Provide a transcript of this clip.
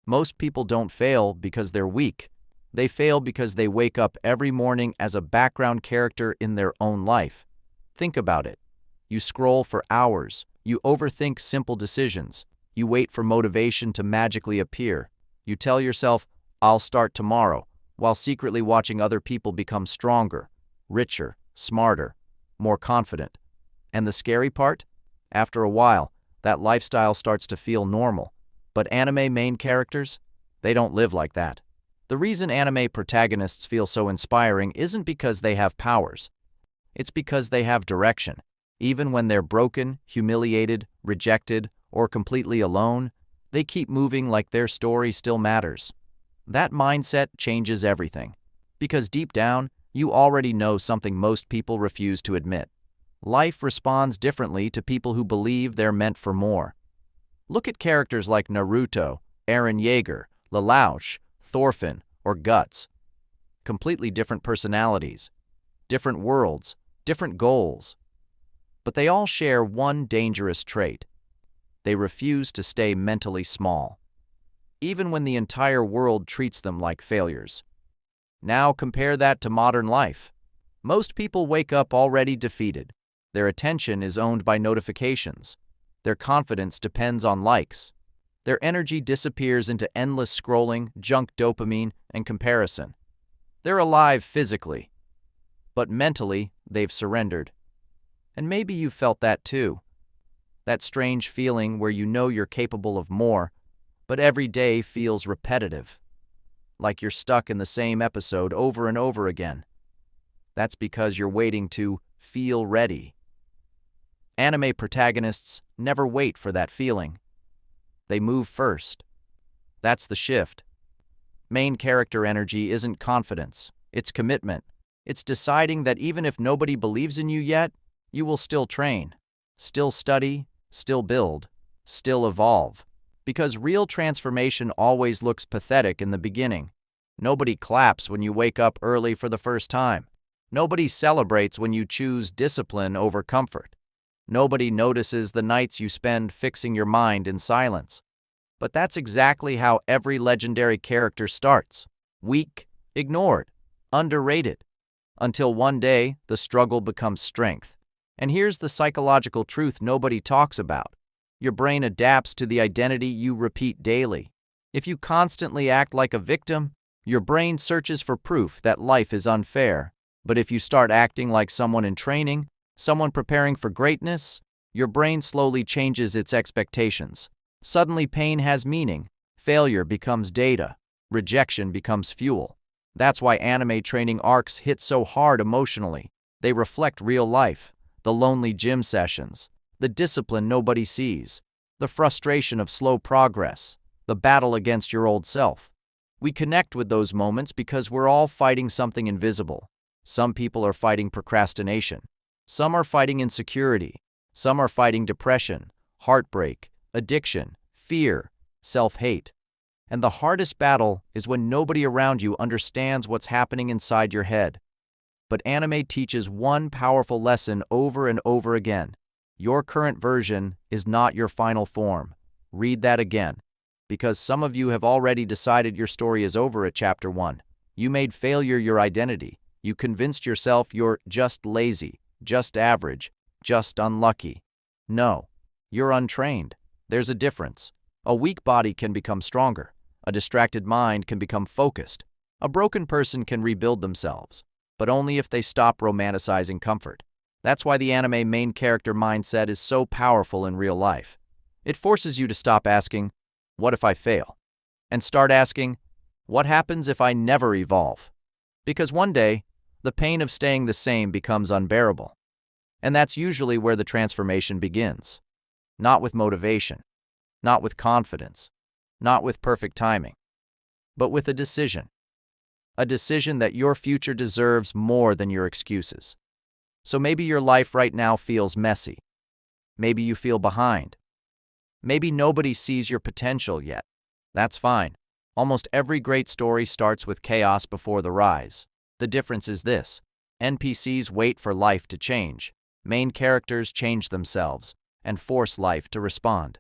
Most people don't fail because they're weak. They fail because they wake up every morning as a background character in their own life. Think about it. You scroll for hours. You overthink simple decisions. You wait for motivation to magically appear. You tell yourself, "I'll start tomorrow," while secretly watching other people become stronger, richer, smarter, more confident. And the scary part? After a while, that lifestyle starts to feel normal. But anime main characters? They don't live like that. The reason anime protagonists feel so inspiring isn't because they have powers. It's because they have direction. Even when they're broken, humiliated, rejected, or completely alone, they keep moving like their story still matters. That mindset changes everything. Because deep down, you already know something most people refuse to admit. Life responds differently to people who believe they're meant for more. Look at characters like Naruto, Eren Yeager, Lelouch, Thorfinn, or Guts. Completely different personalities, different worlds, different goals. But they all share one dangerous trait. They refuse to stay mentally small, even when the entire world treats them like failures. Now compare that to modern life. Most people wake up already defeated. Their attention is owned by notifications. Their confidence depends on likes. Their energy disappears into endless scrolling, junk dopamine, and comparison. They're alive physically, but mentally, they've surrendered. And maybe you felt that too. That strange feeling where you know you're capable of more, but every day feels repetitive. Like you're stuck in the same episode over and over again. That's because you're waiting to feel ready. Anime protagonists never wait for that feeling. They move first. That's the shift. Main character energy isn't confidence, it's commitment. It's deciding that even if nobody believes in you yet, you will still train, still study, still build, still evolve. Because real transformation always looks pathetic in the beginning. Nobody claps when you wake up early for the first time. Nobody celebrates when you choose discipline over comfort. Nobody notices the nights you spend fixing your mind in silence. But that's exactly how every legendary character starts. Weak, ignored, underrated. Until one day, the struggle becomes strength. And here's the psychological truth nobody talks about. Your brain adapts to the identity you repeat daily. If you constantly act like a victim, your brain searches for proof that life is unfair. But if you start acting like someone in training, someone preparing for greatness, your brain slowly changes its expectations. Suddenly pain has meaning, failure becomes data, rejection becomes fuel. That's why anime training arcs hit so hard emotionally. They reflect real life, the lonely gym sessions, the discipline nobody sees, the frustration of slow progress, the battle against your old self. We connect with those moments because we're all fighting something invisible. Some people are fighting procrastination. Some are fighting insecurity. Some are fighting depression, heartbreak, addiction, fear, self-hate. And the hardest battle is when nobody around you understands what's happening inside your head. But anime teaches one powerful lesson over and over again. Your current version is not your final form. Read that again. Because some of you have already decided your story is over at chapter 1. You made failure your identity. You convinced yourself you're just lazy, just average, just unlucky. No, you're untrained. There's a difference. A weak body can become stronger. A distracted mind can become focused. A broken person can rebuild themselves, but only if they stop romanticizing comfort. That's why the anime main character mindset is so powerful in real life. It forces you to stop asking, "What if I fail?" and start asking, "What happens if I never evolve?" Because one day, the pain of staying the same becomes unbearable. And that's usually where the transformation begins. Not with motivation, not with confidence, not with perfect timing, but with a decision. A decision that your future deserves more than your excuses. So maybe your life right now feels messy. Maybe you feel behind. Maybe nobody sees your potential yet. That's fine. Almost every great story starts with chaos before the rise. The difference is this: NPCs wait for life to change. Main characters change themselves and force life to respond.